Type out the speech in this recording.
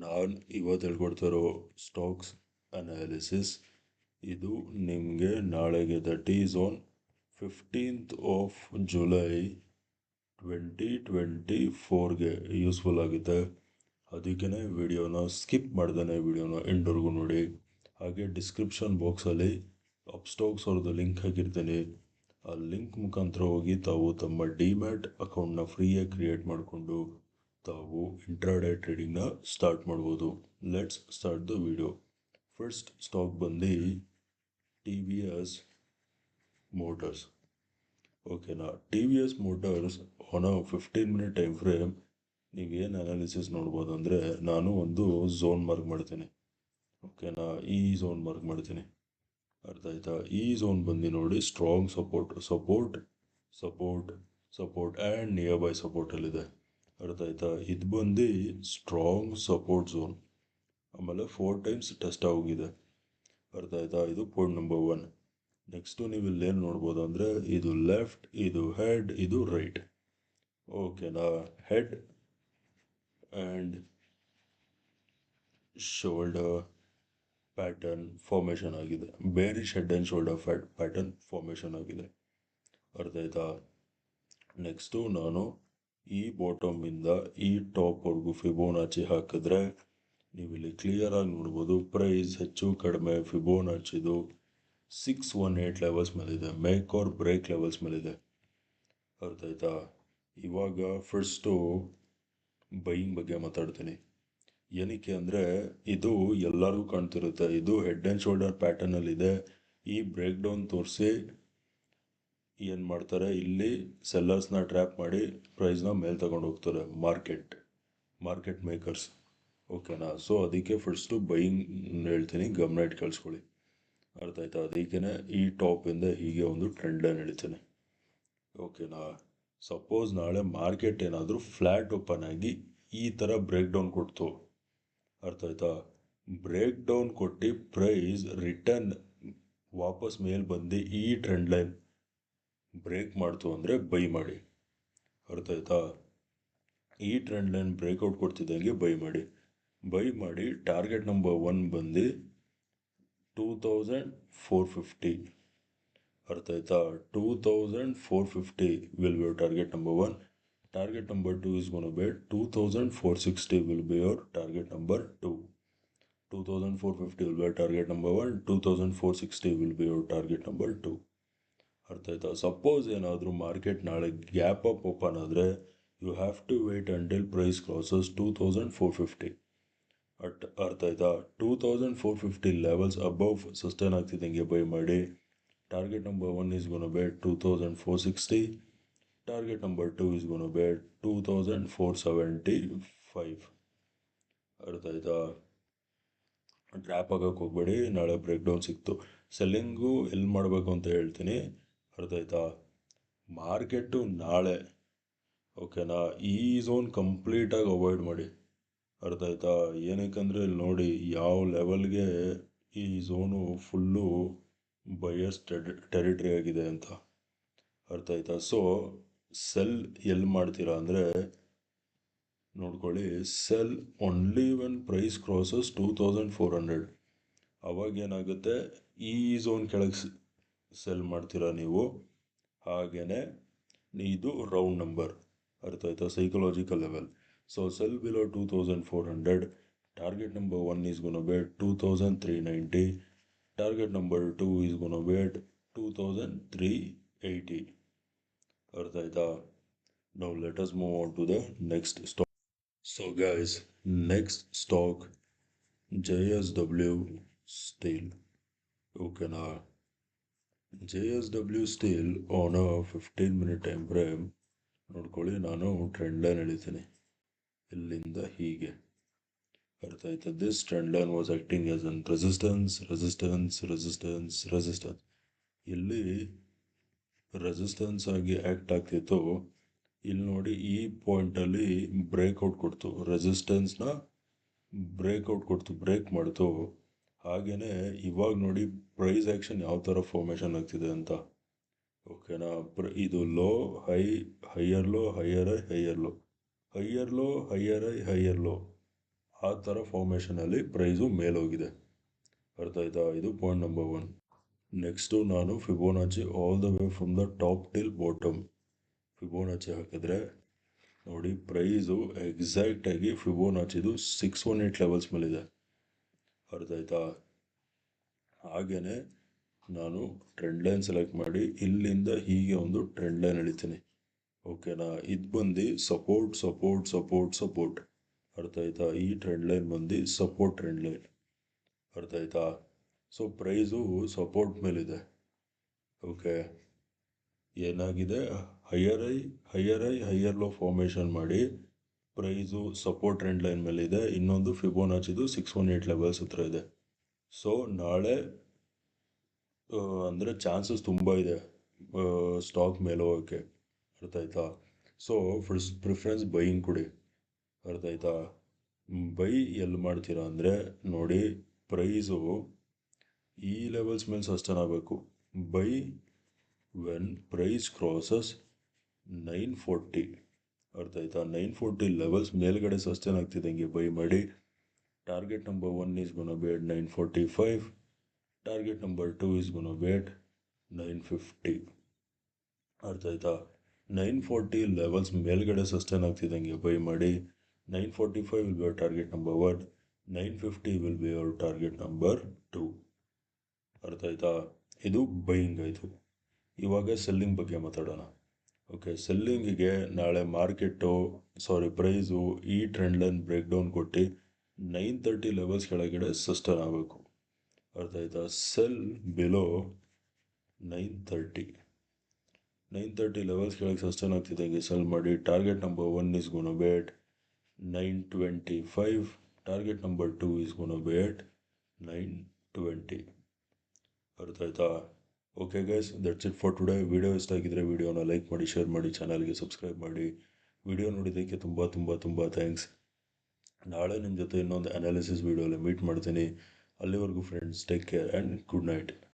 ನಾನು ಇವತ್ತು ಹೇಳ್ಕೊಡ್ತಿರೋ stocks analysis ಇದು ನಿಮಗೆ ನಾಳೆಗೆ that is on 15th of July 2024ಗೆ ಯೂಸ್ಫುಲ್ ಆಗುತ್ತೆ. ಅದಕ್ಕೇ ವಿಡಿಯೋನ ಸ್ಕಿಪ್ ಮಾಡ್ದೇ ವಿಡಿಯೋನ ಎಂಡ್ವರೆಗೂ ನೋಡಿ. ಹಾಗೆ ಡಿಸ್ಕ್ರಿಪ್ಷನ್ ಬಾಕ್ಸಲ್ಲಿ ಅಪ್ಸ್ಟಾಕ್ಸ್ ಅವ್ರದ್ದು ಲಿಂಕ್ ಹಾಕಿರ್ತೀನಿ. ಆ ಲಿಂಕ್ ಮುಖಾಂತರ ಹೋಗಿ ತಾವು ತಮ್ಮ ಡಿಮ್ಯಾಟ್ ಅಕೌಂಟ್ನ ಫ್ರೀಯಾಗಿ ಕ್ರಿಯೇಟ್ ಮಾಡಿಕೊಂಡು ತಾವು ಇಂಟ್ರಾಡೇ ಟ್ರೇಡಿಂಗ್ನ ಸ್ಟಾರ್ಟ್ ಮಾಡ್ಬೋದು. Let's start the video. First stock ಬಂದು ಟಿ ವಿ ಎಸ್ ಮೋಟರ್ಸ್. ಓಕೆನಾ, T V S Motors on a 15-minute time frame ನೀವೇನು ಅನಾಲಿಸಿಸ್ ನೋಡ್ಬೋದು ಅಂದರೆ, ನಾನು ಒಂದು ಝೋನ್ ಮಾರ್ಕ್ ಮಾಡ್ತೀನಿ. ಓಕೆನಾ, ಈ ಝೋನ್ ಮಾರ್ಕ್ ಮಾಡ್ತೀನಿ, ಅರ್ಥ ಆಯ್ತಾ? ಈ ಝೋನ್ ಬಂದು ನೋಡಿ strong support and near by ಸಪೋರ್ಟಲ್ಲಿದೆ, ಅರ್ಥ ಆಯ್ತಾ? ಇದು ಬಂದು ಸ್ಟ್ರಾಂಗ್ ಸಪೋರ್ಟ್ ಝೋನ್. ಆಮೇಲೆ 4 times ಟೆಸ್ಟ್ ಆಗೋಗಿದೆ, ಅರ್ಥ ಆಯ್ತಾ? ಇದು ಪಾಯಿಂಟ್ ನಂಬರ್ 1. ನೆಕ್ಸ್ಟು ನೀವು ಇಲ್ಲೇನು ನೋಡ್ಬೋದು ಅಂದರೆ, ಇದು ಲೆಫ್ಟ್, ಇದು ಹೆಡ್, ಇದು ರೈಟ್. ಓಕೆನಾ, head and shoulder pattern formation ಆಗಿದೆ, bearish head and shoulder pattern formation ಆಗಿದೆ, ಅರ್ಥ ಆಯ್ತಾ? ನೆಕ್ಸ್ಟು ನಾನು ಈ ಬಾಟಮಿಂದ ಈ ಟಾಪ್ವರೆಗೂ ಫಿಬೋನಾಚಿ ಹಾಕಿದ್ರೆ ನೀವು ಇಲ್ಲಿ ಕ್ಲಿಯರಾಗಿ ನೋಡ್ಬೋದು. ಪ್ರೈಸ್ ಹೆಚ್ಚು ಕಡಿಮೆ ಫಿಬೋನಾಚಿದು 618 ಲೆವೆಲ್ಸ್ ಮೇಲಿದೆ, ಮೇಕ್ ಆರ್ ಬ್ರೇಕ್ ಲೆವೆಲ್ಸ್ ಮೇಲಿದೆ, ಅರ್ಥ ಆಯ್ತಾ? ಇವಾಗ ಫಸ್ಟು ಬೈಯಿಂಗ್ ಬಗ್ಗೆ ಮಾತಾಡ್ತೀನಿ. ಏನಕ್ಕೆ ಅಂದರೆ, ಇದು ಎಲ್ಲರಿಗೂ ಕಾಣ್ತಿರುತ್ತೆ, ಇದು ಹೆಡ್ ಆ್ಯಂಡ್ ಶೋಲ್ಡರ್ ಪ್ಯಾಟರ್ನಲ್ಲಿದೆ. ಈ ಬ್ರೇಕ್ ಡೌನ್ ತೋರಿಸಿ ಏನು ಮಾಡ್ತಾರೆ, ಇಲ್ಲಿ ಸೆಲ್ಲರ್ಸ್ನ ಟ್ರ್ಯಾಪ್ ಮಾಡಿ ಪ್ರೈಸ್ನ ಮೇಲೆ ತಗೊಂಡು ಹೋಗ್ತಾರೆ ಮಾರ್ಕೆಟ್ ಮೇಕರ್ಸ್. ಓಕೆನಾ, ಸೊ ಅದಕ್ಕೆ ಫಸ್ಟು ಬೈಯಿಂಗ್ ಹೇಳ್ತೀನಿ, ಗಮನ ಇಟ್ಟು ಕೇಳಿಸ್ಕೊಳ್ಳಿ, ಅರ್ಥ ಆಯ್ತಾ? ಅದಕ್ಕೇ ಈ ಟಾಪಿಂದ ಹೀಗೆ ಒಂದು ಟ್ರೆಂಡ್ ಲೈನ್ ಹೇಳ್ತೀನಿ. ಓಕೆನಾ, ಸಪೋಸ್ ನಾಳೆ ಮಾರ್ಕೆಟ್ ಏನಾದರೂ ಫ್ಲ್ಯಾಟ್ ಓಪನ್ ಆಗಿ ಈ ಥರ ಬ್ರೇಕ್ ಡೌನ್ ಕೊಡ್ತು, ಅರ್ಥ ಆಯ್ತಾ? ಬ್ರೇಕ್ ಡೌನ್ ಕೊಟ್ಟು ಪ್ರೈಸ್ ರಿಟರ್ನ್ ವಾಪಸ್ ಮೇಲೆ ಬಂದು ಈ ಟ್ರೆಂಡ್ ಲೈನ್ ಬ್ರೇಕ್ ಮಾಡ್ತು ಅಂದರೆ ಬೈ ಮಾಡಿ, ಅರ್ಥ ಆಯ್ತಾ? ಈ ಟ್ರೆಂಡ್ ಲೈನ್ ಬ್ರೇಕ್ಔಟ್ ಕೊಡ್ತಿದ್ದಂಗೆ ಬೈ ಮಾಡಿ ಟಾರ್ಗೆಟ್ ನಂಬರ್ 1 ಬಂದು 2450, ಅರ್ಥ ಆಯ್ತಾ? 2450 will be your target number 1. Target number 2 is going to be 2460 will be your target number 2. 2450 will be your target number 1. 2460 will be your target number 2. ಅರ್ಥ ಆಯ್ತಾ? Suppose ಏನಾದರೂ market ನಾಳೆ gap up open ಆದರೆ you have to wait until price crosses 2450. ಅರ್ಥ ಆಯ್ತಾ? 2450 levels above sustain ಆಗ್ತಿದ್ದಂಗೆ buy ಮಾಡಿ. Target number 1 is going to be 2460. Target number 2 is going to be 2475. ಅರ್ಥ ಆಯ್ತಾ? ಟ್ರ್ಯಾಪ್ ಆಗೋಕ್ಕೆ ಹೋಗ್ಬೇಡಿ, ನಾಳೆ ಬ್ರೇಕ್ ಡೌನ್ ಸಿಕ್ತು. ಸೆಲ್ಲಿಂಗು ಎಲ್ಲಿ ಮಾಡಬೇಕು ಅಂತ ಹೇಳ್ತೀನಿ, ಅರ್ಥ ಆಯ್ತಾ? ಮಾರ್ಕೆಟು ನಾಳೆ ಓಕೆನಾ ಈ ಝೋನ್ ಕಂಪ್ಲೀಟಾಗಿ ಅವಾಯ್ಡ್ ಮಾಡಿ, ಅರ್ಥ ಆಯ್ತಾ? ಏನಕ್ಕಂದರೆ ಇಲ್ಲಿ ನೋಡಿ ಯಾವ ಲೆವೆಲ್ಗೆ ಈ ಝೋನು ಫುಲ್ಲು ಬಯಸ್ ಟೆರಿಟರಿ ಆಗಿದೆ ಅಂತ, ಅರ್ಥ ಆಯ್ತಾ? ಸೊ ಸೆಲ್ ಎಲ್ಲಿ ಮಾಡ್ತೀರಾ ಅಂದರೆ ನೋಡ್ಕೊಳ್ಳಿ, sell only when price crosses 2400. ಅವಾಗೇನಾಗುತ್ತೆ, ಈ ಝೋನ್ ಕೆಳಗೆ ಸೆಲ್ ಮಾಡ್ತೀರಾ ನೀವು. ಹಾಗೆಯೇ ಇದು ರೌಂಡ್ ನಂಬರ್, ಅರ್ಥ ಆಯ್ತಾ? Psychological level. So cell below 2400. Target number 1 is going to be 2390. Target number 2 is going to be 2380. ಅರ್ಥ ಆಯ್ತಾ? Now let us move on to the next stock. So guys, next stock JSW Steel. ಓಕೆನಾ, JSW Steel on a 15-minute time frame ನೋಡ್ಕೊಳ್ಳಿ. ನಾನು trend line ಎಳಿತೀನಿ ಇಲ್ಲಿಂದ ಹೀಗೆ, ಅರ್ಥ ಆಯ್ತಾ? This trend line was acting as an resistance. ಇಲ್ಲಿ resistance ಆಗಿ act ಆಗ್ತಿತ್ತು. ಇಲ್ಲಿ ನೋಡಿ ಈ ಪಾಯಿಂಟಲ್ಲಿ ಬ್ರೇಕ್ಔಟ್ ಕೊಡ್ತು, ರೆಸಿಸ್ಟೆನ್ಸ್ನ ಬ್ರೇಕ್ ಮಾಡ್ತು. ಹಾಗೆಯೇ ಇವಾಗ ನೋಡಿ ಪ್ರೈಸ್ ಆ್ಯಕ್ಷನ್ ಯಾವ ಥರ ಫಾರ್ಮೇಷನ್ ಆಗ್ತಿದೆ ಅಂತ, ಓಕೆನಾ? ಇದು low high, higher low, higher low, ಆ ಥರ ಫಾರ್ಮೇಷನಲ್ಲಿ ಪ್ರೈಸು ಮೇಲೋಗಿದೆ. ಅರ್ಥ ಆಯ್ತಾ? ಇದು ಪಾಯಿಂಟ್ ನಂಬರ್ 1. ನೆಕ್ಸ್ಟು ನಾನು Fibonacci all the way from the top till bottom Fibonacci ಹಾಕಿದ್ರೆ ನೋಡಿ, ಪ್ರೈಸು ಎಕ್ಸಾಕ್ಟಾಗಿ ಫಿಬೋನಾಚಿದು 618 ಲೆವೆಲ್ಸ್ ಮೇಲಿದೆ. ಅರ್ಥ ಆಯ್ತಾ? ಹಾಗೆಯೇ ನಾನು ಟ್ರೆಂಡ್ ಲೈನ್ ಸೆಲೆಕ್ಟ್ ಮಾಡಿ ಇಲ್ಲಿಂದ ಹೀಗೆ ಒಂದು ಟ್ರೆಂಡ್ ಲೈನ್ ಎಳಿತೀನಿ. ಓಕೆನಾ? ಇದು ಬಂದು ಸಪೋರ್ಟ್ ಸಪೋರ್ಟ್ ಸಪೋರ್ಟ್ ಸಪೋರ್ಟ್. ಅರ್ಥ ಆಯ್ತಾ? ಈ ಟ್ರೆಂಡ್ ಲೈನ್ ಬಂದು ಸಪೋರ್ಟ್ ಟ್ರೆಂಡ್ ಲೈನ್. ಅರ್ಥ ಆಯ್ತಾ? ಸೊ ಪ್ರೈಸು ಸಪೋರ್ಟ್ ಮೇಲಿದೆ. ಓಕೆ, ಏನಾಗಿದೆ, ಹೈಯರ್ ಲೋ ಫಾರ್ಮೇಷನ್ ಮಾಡಿ ಪ್ರೈಸು ಸಪೋರ್ಟ್ ಟ್ರೆಂಡ್ ಲೈನ್ ಮೇಲಿದೆ. ಇನ್ನೊಂದು ಫಿಬೋನಾಚಿದು 618 ಲೆವೆಲ್ಸ್ ಹತ್ರ ಇದೆ. ಸೊ ನಾಳೆ ಅಂದರೆ ಚಾನ್ಸಸ್ ತುಂಬ ಇದೆ ಸ್ಟಾಕ್ ಮೇಲೆ ಹೋಗೋಕ್ಕೆ. ಅರ್ಥ ಆಯ್ತಾ? ಸೊ ಪ್ರಿಫರೆನ್ಸ್ ಬೈಯಿಂಗ್ ಕೊಡಿ. ಅರ್ಥ ಆಯ್ತಾ? ಬೈ ಎಲ್ಲಿ ಮಾಡ್ತೀರಾ ಅಂದರೆ ನೋಡಿ, ಪ್ರೈಸು ಈ ಲೆವೆಲ್ಸ್ ಮೇಲೆ ಸಸ್ಟೈನ್ ಆಗಬೇಕು. Buy when price crosses 940. ಅರ್ಥ ಆಯ್ತಾ? 940 ಲೆವೆಲ್ಸ್ ಮೇಲ್ಗಡೆ ಸಸ್ಟೈನ್ ಆಗ್ತಿದ್ದಂಗೆ ಬೈ ಮಾಡಿ. Target number 1 is gonna be at 945. Target number 2 is gonna be at 950. ಅರ್ಥ ಆಯ್ತಾ? 940 ಲೆವೆಲ್ಸ್ ಮೇಲ್ಗಡೆ ಸಸ್ಟೈನ್ ಆಗ್ತಿದ್ದಂಗೆ ಬೈ ಮಾಡಿ. 945 will be our target number 1. 950 will be our target number 2. ಅರ್ಥ ಆಯ್ತಾ? ಇದು ಬೈಯಿಂಗ್ ಆಯಿತು. ಇವಾಗ ಸೆಲ್ಲಿಂಗ್ ಬಗ್ಗೆ ಮಾತಾಡೋಣ. ಓಕೆ, ಸೆಲ್ಲಿಂಗಿಗೆ ನಾಳೆ ಪ್ರೈಸು ಈ ಟ್ರೆಂಡ್ ಲೈನ್ ಬ್ರೇಕ್ ಡೌನ್ ಕೊಟ್ಟು 930 ಲೆವೆಲ್ಸ್ ಕೆಳಗಡೆ ಸಸ್ಟೈನ್ ಆಗಬೇಕು. ಅರ್ಥ ಆಯ್ತಾ? ಸೆಲ್ ಬಿಲೋ 930 ಲೆವೆಲ್ಸ್ ಕೆಳಗೆ ಸಸ್ಟೈನ್ ಆಗ್ತಿದ್ದಂಗೆ ಸೆಲ್ ಮಾಡಿ. Target number 1 is gonna be at 925. Target number 2 is gonna be at 920. ಅರ್ಥ ಆಯ್ತಾ? Okay guys, that's it for today. Video ಇಷ್ಟ ಆಗಿದ್ರೆ ವಿಡಿಯೋನ ಲೈಕ್ ಮಾಡಿ, ಶೇರ್ ಮಾಡಿ, ಚಾನಲ್ಗೆ ಸಬ್ಸ್ಕ್ರೈಬ್ ಮಾಡಿ. ವಿಡಿಯೋ ನೋಡಿದ್ದಕ್ಕೆ ತುಂಬ ತುಂಬ ತುಂಬ ಥ್ಯಾಂಕ್ಸ್. ನಾಳೆ ನಿಮ್ಮ ಜೊತೆ ಇನ್ನೊಂದು ಅನಾಲಿಸಿಸ್ ವಿಡಿಯೋಲಿ ಮೀಟ್ ಮಾಡ್ತೀನಿ. ಅಲ್ಲಿವರೆಗೂ friends, take care and good night.